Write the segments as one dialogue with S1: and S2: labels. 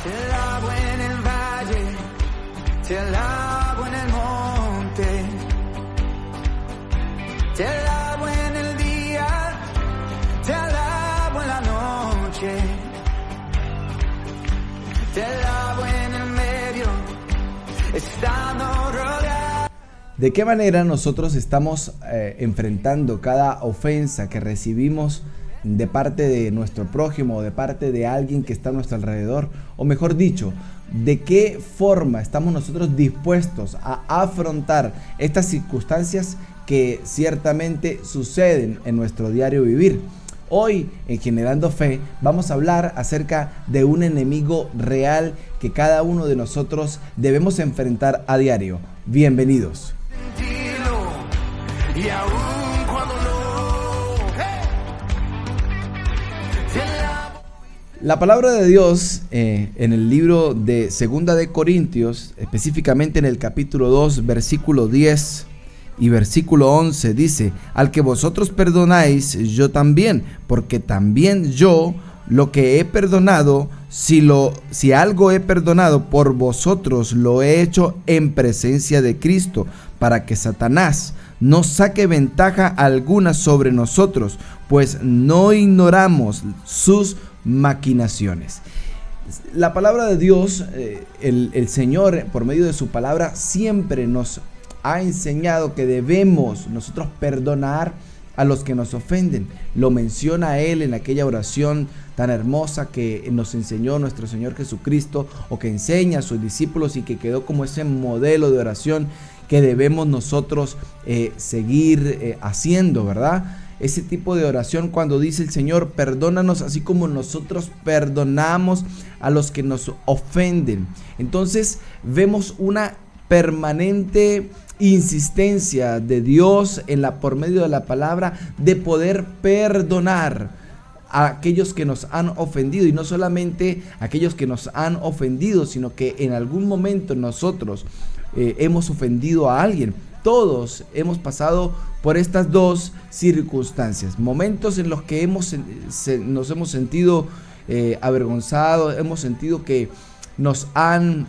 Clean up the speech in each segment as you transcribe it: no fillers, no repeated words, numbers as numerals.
S1: Te alabo en el valle, te alabo en el monte, te alabo en el día, te alabo en la noche, te alabo en el medio, estando rodeado.
S2: ¿De qué manera nosotros estamos enfrentando cada ofensa que recibimos de parte de nuestro prójimo o de parte de alguien que está a nuestro alrededor? O mejor dicho, ¿de qué forma estamos nosotros dispuestos a afrontar estas circunstancias que ciertamente suceden en nuestro diario vivir? Hoy en Generando Fe vamos a hablar acerca de un enemigo real que cada uno de nosotros debemos enfrentar a diario. Bienvenidos.
S1: Y aún cuando
S2: La palabra de Dios en el libro de Segunda de Corintios, específicamente en el capítulo 2, versículo 10 y versículo 11, dice: al que vosotros perdonáis, yo también, porque también yo lo que he perdonado, si algo he perdonado por vosotros, lo he hecho en presencia de Cristo, para que Satanás no saque ventaja alguna sobre nosotros, pues no ignoramos sus maquinaciones. La palabra de Dios, el Señor, por medio de su palabra, siempre nos ha enseñado que debemos nosotros perdonar a los que nos ofenden. Lo menciona Él en aquella oración tan hermosa que nos enseñó nuestro Señor Jesucristo, o que enseña a sus discípulos y que quedó como ese modelo de oración que debemos nosotros seguir haciendo, ¿verdad? Ese tipo de oración cuando dice el Señor: perdónanos así como nosotros perdonamos a los que nos ofenden. Entonces vemos una permanente insistencia de Dios por medio de la palabra, de poder perdonar a aquellos que nos han ofendido, y no solamente a aquellos que nos han ofendido, sino que en algún momento nosotros hemos ofendido a alguien. Todos hemos pasado por estas dos circunstancias, momentos en los que nos hemos sentido avergonzados, hemos sentido que nos han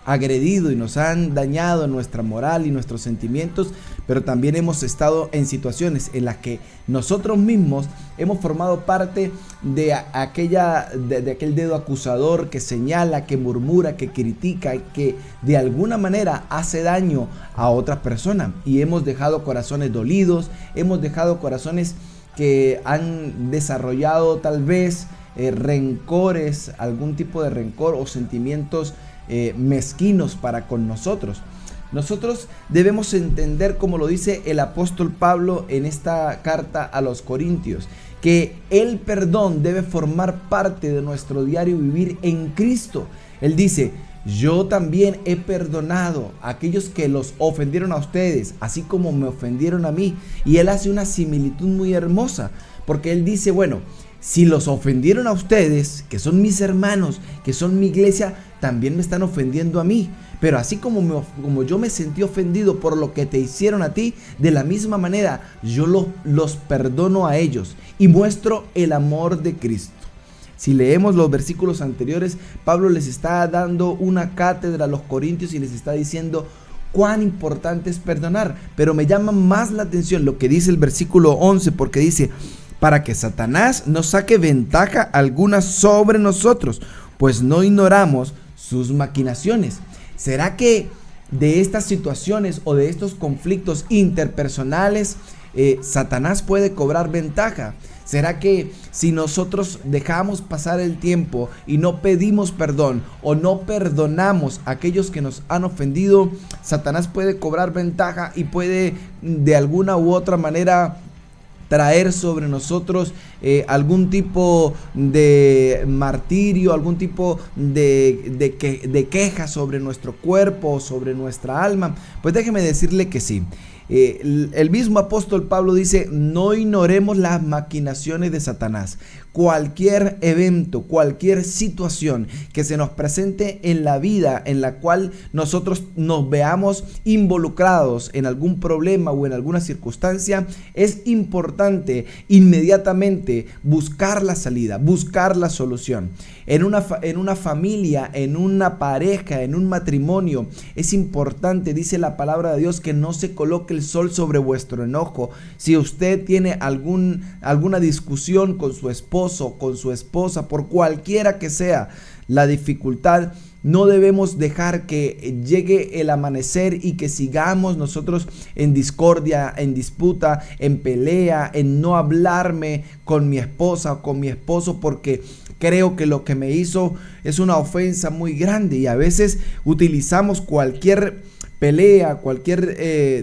S2: agredido y nos han dañado nuestra moral y nuestros sentimientos, pero también hemos estado en situaciones en las que nosotros mismos hemos formado parte de aquel dedo acusador que señala, que murmura, que critica, que de alguna manera hace daño a otras personas, y hemos dejado corazones dolidos, hemos dejado corazones que han desarrollado tal vez rencores, algún tipo de rencor o sentimientos mezquinos para con nosotros. Nosotros debemos entender, como lo dice el apóstol Pablo en esta carta a los Corintios, que el perdón debe formar parte de nuestro diario vivir en Cristo. Él dice: yo también he perdonado a aquellos que los ofendieron a ustedes, así como me ofendieron a mí. Y él hace una similitud muy hermosa, porque él dice: bueno, si los ofendieron a ustedes, que son mis hermanos, que son mi iglesia, también me están ofendiendo a mí. Pero así como yo me sentí ofendido por lo que te hicieron a ti, de la misma manera yo los perdono a ellos y muestro el amor de Cristo. Si leemos los versículos anteriores, Pablo les está dando una cátedra a los corintios y les está diciendo cuán importante es perdonar. Pero me llama más la atención lo que dice el versículo 11, porque dice: para que Satanás no saque ventaja alguna sobre nosotros, pues no ignoramos sus maquinaciones. ¿Será que de estas situaciones o de estos conflictos interpersonales Satanás puede cobrar ventaja? ¿Será que si nosotros dejamos pasar el tiempo y no pedimos perdón o no perdonamos a aquellos que nos han ofendido, Satanás puede cobrar ventaja y puede de alguna u otra manera traer sobre nosotros algún tipo de martirio, algún tipo de queja sobre nuestro cuerpo o sobre nuestra alma? Pues déjeme decirle que sí. El mismo apóstol Pablo dice: no ignoremos las maquinaciones de Satanás. cualquier evento, cualquier situación que se nos presente en la vida en la cual nosotros nos veamos involucrados en algún problema o en alguna circunstancia, es importante inmediatamente buscar la salida, buscar la solución. En una familia, en una pareja, en un matrimonio, es importante, dice la palabra de Dios, que no se coloque el sol sobre vuestro enojo. Si usted tiene alguna discusión con su esposo, con su esposa, por cualquiera que sea la dificultad, no debemos dejar que llegue el amanecer y que sigamos nosotros en discordia, en disputa, en pelea, en no hablarme con mi esposa o con mi esposo porque creo que lo que me hizo es una ofensa muy grande. Y a veces utilizamos cualquier pelea, cualquier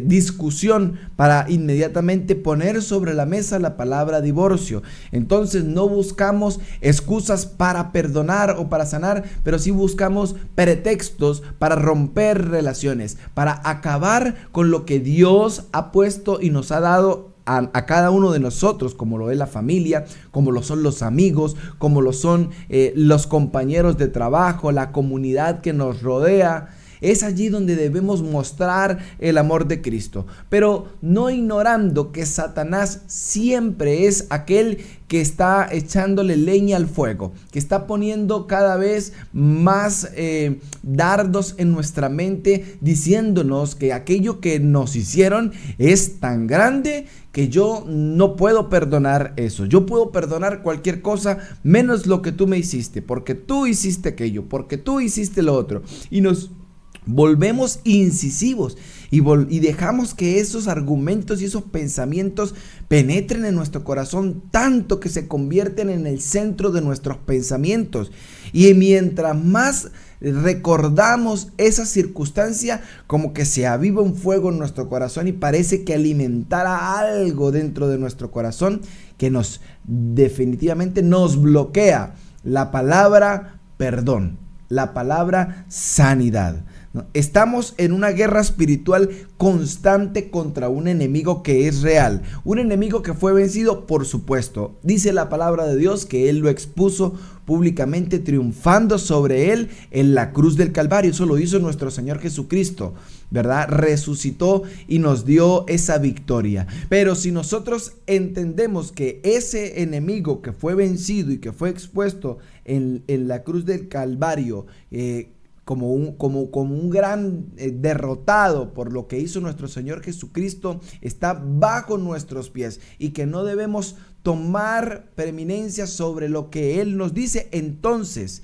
S2: discusión para inmediatamente poner sobre la mesa la palabra divorcio. Entonces no buscamos excusas para perdonar o para sanar, pero sí buscamos pretextos para romper relaciones, para acabar con lo que Dios ha puesto y nos ha dado a cada uno de nosotros, como lo es la familia, como lo son los amigos, como lo son los compañeros de trabajo, la comunidad que nos rodea. Es allí donde debemos mostrar el amor de Cristo, pero no ignorando que Satanás siempre es aquel que está echándole leña al fuego, que está poniendo cada vez más dardos en nuestra mente, diciéndonos que aquello que nos hicieron es tan grande que yo no puedo perdonar eso. Yo puedo perdonar cualquier cosa menos lo que tú me hiciste, porque tú hiciste aquello, porque tú hiciste lo otro. Y nos volvemos incisivos y dejamos que esos argumentos y esos pensamientos penetren en nuestro corazón tanto que se convierten en el centro de nuestros pensamientos. Y mientras más recordamos esa circunstancia, como que se aviva un fuego en nuestro corazón y parece que alimentara algo dentro de nuestro corazón que definitivamente nos bloquea la palabra perdón, la palabra sanidad. Estamos en una guerra espiritual constante contra un enemigo que es real, un enemigo que fue vencido, por supuesto. Dice la palabra de Dios que Él lo expuso públicamente, triunfando sobre él en la cruz del Calvario. Eso lo hizo nuestro Señor Jesucristo, ¿verdad? Resucitó y nos dio esa victoria. Pero si nosotros entendemos que ese enemigo que fue vencido y que fue expuesto en la cruz del Calvario, como un gran derrotado por lo que hizo nuestro Señor Jesucristo, está bajo nuestros pies y que no debemos tomar preeminencia sobre lo que Él nos dice, entonces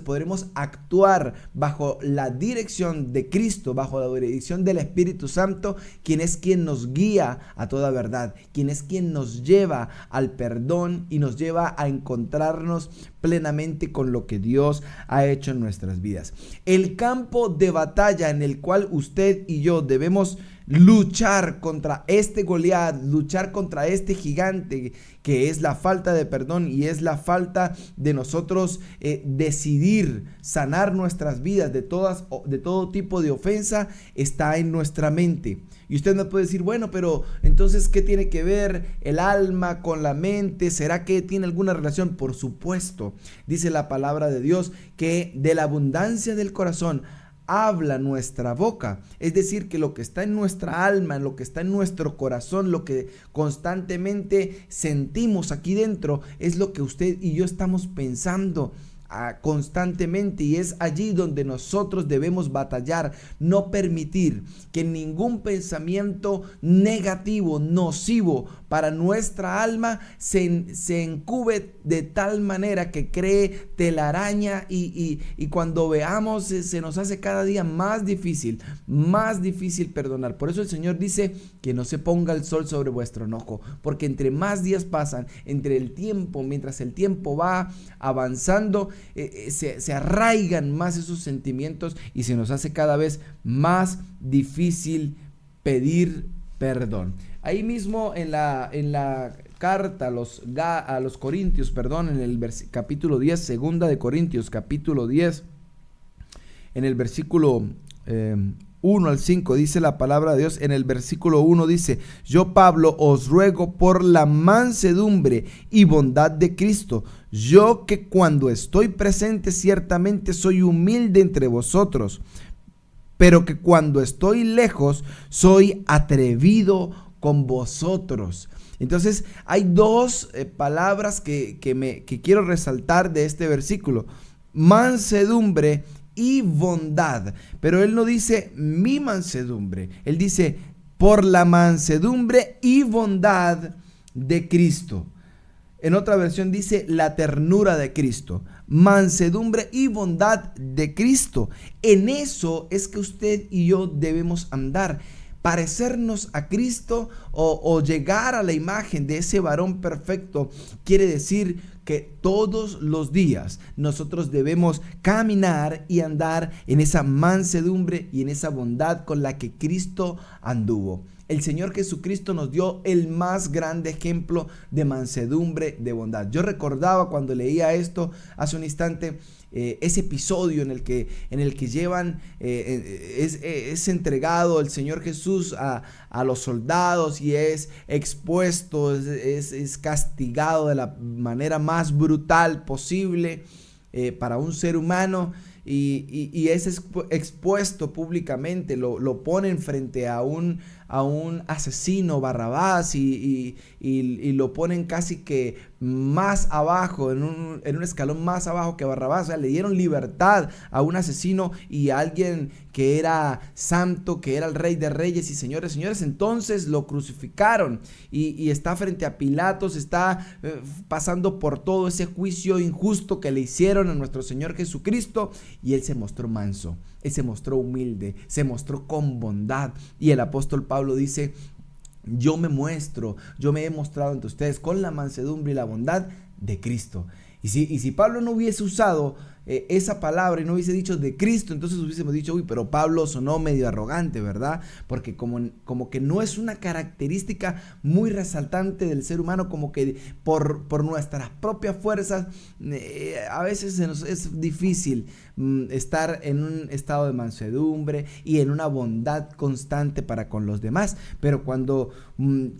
S2: podremos actuar bajo la dirección de Cristo, bajo la dirección del Espíritu Santo, quien es quien nos guía a toda verdad, quien es quien nos lleva al perdón y nos lleva a encontrarnos plenamente con lo que Dios ha hecho en nuestras vidas. El campo de batalla en el cual usted y yo debemos luchar contra este Goliat, luchar contra este gigante que es la falta de perdón y es la falta de nosotros decidir sanar nuestras vidas de todo tipo de ofensa, está en nuestra mente. Y usted me puede decir, bueno, pero entonces, ¿qué tiene que ver el alma con la mente? ¿Será que tiene alguna relación? Por supuesto, dice la palabra de Dios que de la abundancia del corazón habla nuestra boca. Es decir, que lo que está en nuestra alma, lo que está en nuestro corazón, lo que constantemente sentimos aquí dentro, es lo que usted y yo estamos pensando constantemente, y es allí donde nosotros debemos batallar, no permitir que ningún pensamiento negativo, nocivo para nuestra alma se incube de tal manera que cree telaraña y cuando veamos se nos hace cada día más difícil perdonar. Por eso el Señor dice que no se ponga el sol sobre vuestro enojo, porque entre más días pasan, mientras el tiempo va avanzando, se arraigan más esos sentimientos y se nos hace cada vez más difícil pedir perdón. Ahí mismo en la carta a los Corintios, en el capítulo 10, segunda de Corintios, capítulo 10, en el versículo 1 al 5 dice la palabra de Dios. En el versículo 1 dice: yo, Pablo, os ruego por la mansedumbre y bondad de Cristo, yo que cuando estoy presente ciertamente soy humilde entre vosotros, pero que cuando estoy lejos soy atrevido con vosotros. Entonces hay dos palabras que quiero resaltar de este versículo: mansedumbre y bondad. Pero él no dice mi mansedumbre, él dice por la mansedumbre y bondad de Cristo. En otra versión dice la ternura de Cristo. Mansedumbre y bondad de Cristo. En eso es que usted y yo debemos andar. Parecernos a Cristo o llegar a la imagen de ese varón perfecto quiere decir que todos los días nosotros debemos caminar y andar en esa mansedumbre y en esa bondad con la que Cristo anduvo. El Señor Jesucristo nos dio el más grande ejemplo de mansedumbre, de bondad. Yo recordaba cuando leía esto hace un instante, ese episodio en el que llevan, es entregado el Señor Jesús a los soldados y es expuesto, es castigado de la manera más brutal posible para un ser humano. Y es expuesto públicamente, lo ponen frente a un asesino, Barrabás, y lo ponen casi que más abajo, en un escalón más abajo que Barrabás. O sea, le dieron libertad a un asesino y a alguien que era santo, que era el Rey de Reyes y Señores. Entonces lo crucificaron y está frente a Pilatos, está pasando por todo ese juicio injusto que le hicieron a nuestro Señor Jesucristo, y él se mostró manso, él se mostró humilde, se mostró con bondad. Y el apóstol Pablo dice: yo me he mostrado ante ustedes con la mansedumbre y la bondad de Cristo. Y si Pablo no hubiese usado esa palabra y no hubiese dicho de Cristo, entonces hubiésemos dicho: uy, pero Pablo sonó medio arrogante, ¿verdad? Porque como que no es una característica muy resaltante del ser humano, como que por nuestras propias fuerzas a veces es difícil estar en un estado de mansedumbre y en una bondad constante para con los demás. Pero cuando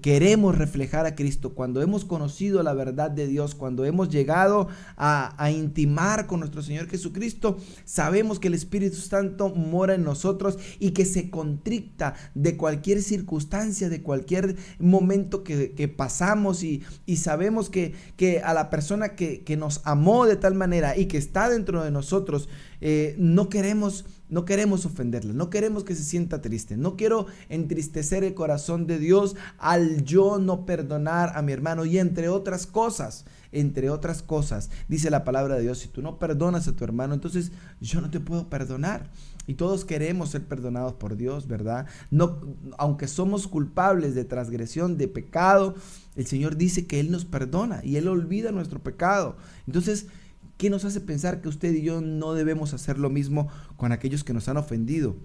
S2: queremos reflejar a Cristo, cuando hemos conocido la verdad de Dios, cuando hemos llegado a intimar con nuestro Señor Jesucristo, sabemos que el Espíritu Santo mora en nosotros y que se contricta de cualquier circunstancia, de cualquier momento que pasamos, y sabemos que a la persona que nos amó de tal manera y que está dentro de nosotros, no queremos ofenderla, no queremos que se sienta triste. No quiero entristecer el corazón de Dios al yo no perdonar a mi hermano. Y entre otras cosas, dice la palabra de Dios: si tú no perdonas a tu hermano, entonces yo no te puedo perdonar. Y todos queremos ser perdonados por Dios, ¿verdad? No, aunque somos culpables de transgresión, de pecado, el Señor dice que Él nos perdona y Él olvida nuestro pecado. Entonces, ¿qué nos hace pensar que usted y yo no debemos hacer lo mismo con aquellos que nos han ofendido?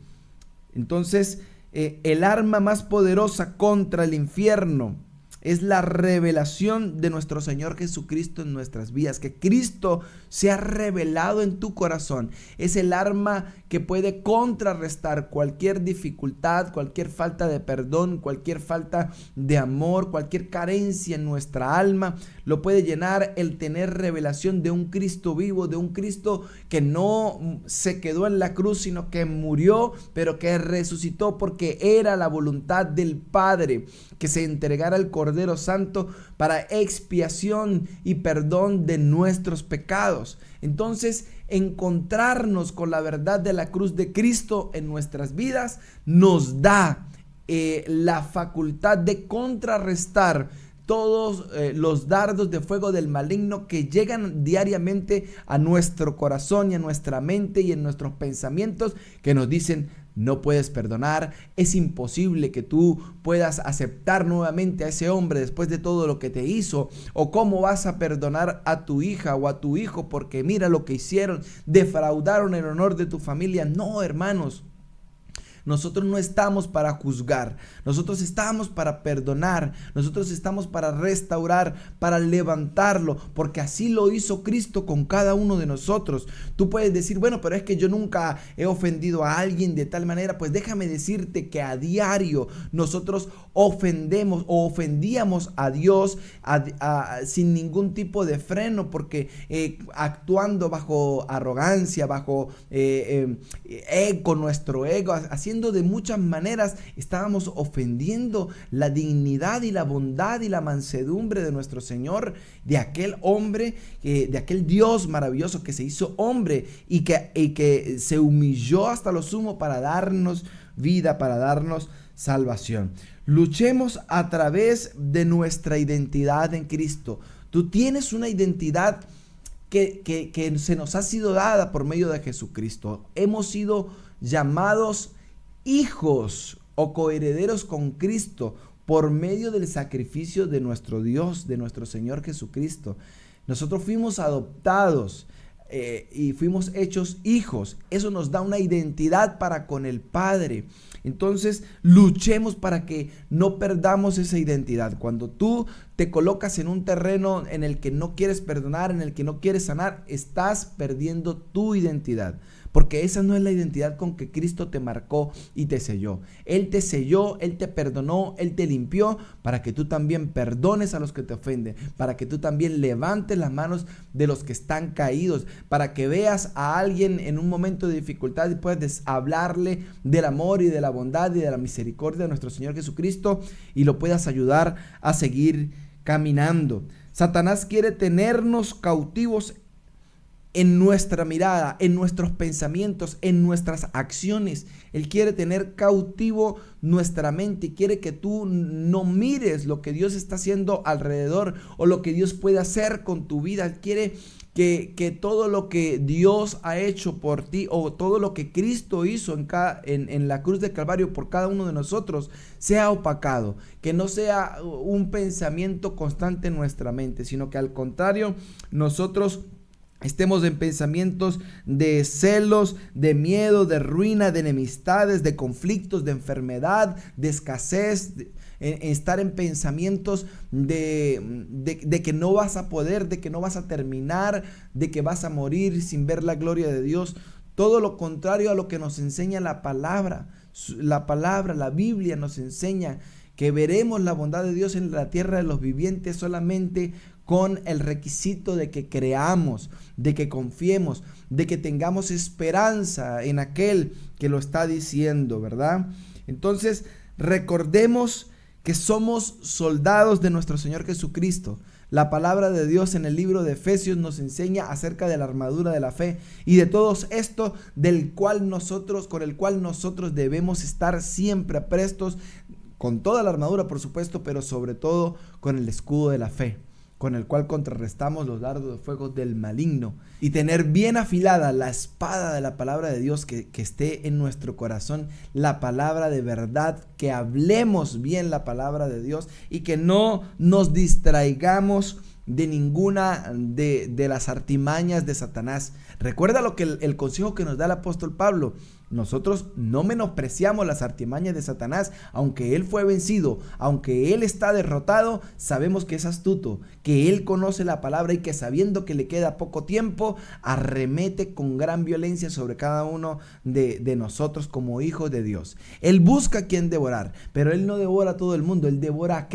S2: Entonces, el arma más poderosa contra el infierno es la revelación de nuestro Señor Jesucristo en nuestras vidas. Que Cristo se ha revelado en tu corazón. Es el arma que puede contrarrestar cualquier dificultad, cualquier falta de perdón, cualquier falta de amor, cualquier carencia en nuestra alma. Lo puede llenar el tener revelación de un Cristo vivo, de un Cristo que no se quedó en la cruz, sino que murió, pero que resucitó porque era la voluntad del Padre que se entregara el Cordero Santo para expiación y perdón de nuestros pecados. Entonces, encontrarnos con la verdad de la cruz de Cristo en nuestras vidas nos da la facultad de contrarrestar todos los dardos de fuego del maligno que llegan diariamente a nuestro corazón y a nuestra mente y en nuestros pensamientos, que nos dicen: no puedes perdonar, es imposible que tú puedas aceptar nuevamente a ese hombre después de todo lo que te hizo, o cómo vas a perdonar a tu hija o a tu hijo porque mira lo que hicieron, defraudaron el honor de tu familia. No, hermanos, Nosotros no estamos para juzgar, nosotros estamos para perdonar, nosotros estamos para restaurar, para levantarlo, porque así lo hizo Cristo con cada uno de nosotros. Tú puedes decir, bueno, pero es que yo nunca he ofendido a alguien de tal manera. Pues déjame decirte que a diario nosotros ofendemos o ofendíamos a Dios sin ningún tipo de freno, porque actuando bajo arrogancia, bajo con nuestro ego, haciendo de muchas maneras, estábamos ofendiendo la dignidad y la bondad y la mansedumbre de nuestro Señor, de aquel hombre, de aquel Dios maravilloso que se hizo hombre y que se humilló hasta lo sumo para darnos vida, para darnos salvación. Luchemos a través de nuestra identidad en Cristo. Tú tienes una identidad que se nos ha sido dada por medio de Jesucristo. Hemos sido llamados hijos o coherederos con Cristo por medio del sacrificio de nuestro Dios, de nuestro Señor Jesucristo. Nosotros fuimos adoptados y fuimos hechos hijos. Eso nos da una identidad para con el Padre. Entonces luchemos para que no perdamos esa identidad. Cuando tú te colocas en un terreno en el que no quieres perdonar, en el que no quieres sanar, estás perdiendo tu identidad, porque esa no es la identidad con que Cristo te marcó y te selló. Él te selló, Él te perdonó, Él te limpió para que tú también perdones a los que te ofenden, para que tú también levantes las manos de los que están caídos, para que veas a alguien en un momento de dificultad y puedas hablarle del amor y de la bondad y de la misericordia de nuestro Señor Jesucristo y lo puedas ayudar a seguir caminando. Satanás quiere tenernos cautivos en nuestra mirada, en nuestros pensamientos, en nuestras acciones. Él quiere tener cautivo nuestra mente y quiere que tú no mires lo que Dios está haciendo alrededor o lo que Dios puede hacer con tu vida. Él quiere que todo lo que Dios ha hecho por ti o todo lo que Cristo hizo en la cruz de Calvario por cada uno de nosotros sea opacado, que no sea un pensamiento constante en nuestra mente, sino que al contrario nosotros estemos en pensamientos de celos, de miedo, de ruina, de enemistades, de conflictos, de enfermedad, de escasez, estar en pensamientos de que no vas a poder, de que no vas a terminar, de que vas a morir sin ver la gloria de Dios. Todo lo contrario a lo que nos enseña la palabra. La Biblia nos enseña que veremos la bondad de Dios en la tierra de los vivientes solamente con el requisito de que creamos, de que confiemos, de que tengamos esperanza en aquel que lo está diciendo, ¿verdad? Entonces, recordemos que somos soldados de nuestro Señor Jesucristo. La palabra de Dios en el libro de Efesios nos enseña acerca de la armadura de la fe y de todo esto con el cual nosotros debemos estar siempre prestos, con toda la armadura, por supuesto, pero sobre todo con el escudo de la fe, con el cual contrarrestamos los dardos de fuego del maligno, y tener bien afilada la espada de la palabra de Dios, que esté en nuestro corazón la palabra de verdad, que hablemos bien la palabra de Dios y que no nos distraigamos de ninguna de las artimañas de Satanás. Recuerda lo que el consejo que nos da el apóstol Pablo. Nosotros no menospreciamos las artimañas de Satanás, aunque él fue vencido, aunque él está derrotado, sabemos que es astuto, que él conoce la palabra y que sabiendo que le queda poco tiempo, arremete con gran violencia sobre cada uno de nosotros como hijos de Dios. Él busca a quien devorar, pero él no devora a todo el mundo, él devora a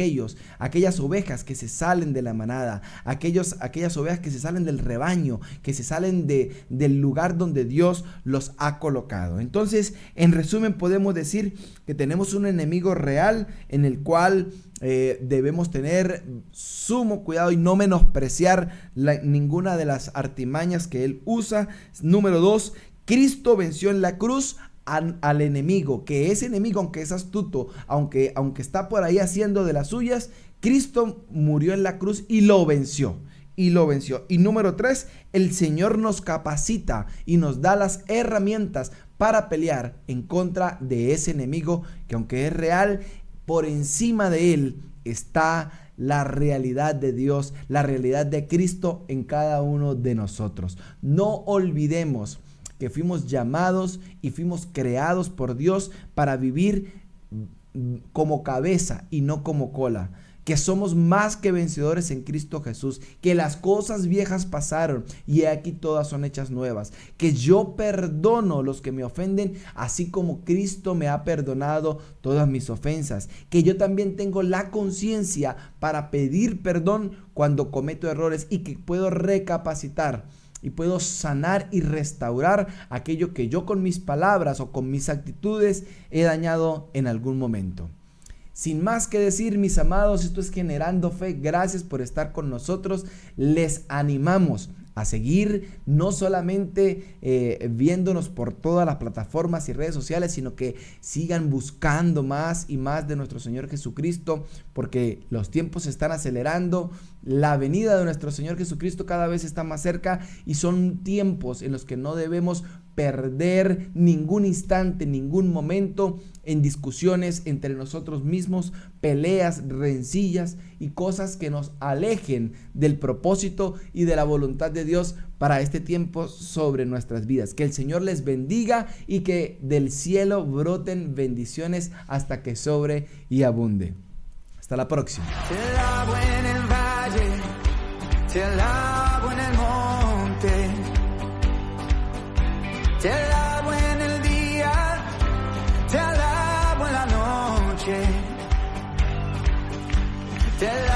S2: aquellas ovejas que se salen de la manada, aquellas ovejas que se salen del rebaño, que se salen del lugar donde Dios los ha colocado. Entonces, en resumen, podemos decir que tenemos un enemigo real en el cual debemos tener sumo cuidado y no menospreciar ninguna de las artimañas que él usa. Número 2, Cristo venció en la cruz al enemigo, que ese enemigo, aunque es astuto, aunque está por ahí haciendo de las suyas, Cristo murió en la cruz y lo venció. Y número 3, el Señor nos capacita y nos da las herramientas para pelear en contra de ese enemigo, que aunque es real, por encima de él está la realidad de Dios, la realidad de Cristo en cada uno de nosotros. No olvidemos que fuimos llamados y fuimos creados por Dios para vivir como cabeza y no como cola, que somos más que vencedores en Cristo Jesús, que las cosas viejas pasaron y aquí todas son hechas nuevas, que yo perdono los que me ofenden, así como Cristo me ha perdonado todas mis ofensas, que yo también tengo la conciencia para pedir perdón cuando cometo errores y que puedo recapacitar y puedo sanar y restaurar aquello que yo con mis palabras o con mis actitudes he dañado en algún momento. Sin más que decir, mis amados, esto es Generando Fe. Gracias por estar con nosotros. Les animamos a seguir no solamente viéndonos por todas las plataformas y redes sociales, sino que sigan buscando más y más de nuestro Señor Jesucristo, porque los tiempos se están acelerando, la venida de nuestro Señor Jesucristo cada vez está más cerca y son tiempos en los que no debemos perder ningún instante, ningún momento en discusiones entre nosotros mismos, peleas, rencillas y cosas que nos alejen del propósito y de la voluntad de Dios para este tiempo sobre nuestras vidas. Que el Señor les bendiga y que del cielo broten bendiciones hasta que sobre y abunde. Hasta la próxima.
S1: Te alabo en el valle, te alabo en el monte, te alabo en el día, te alabo en la noche, te alabo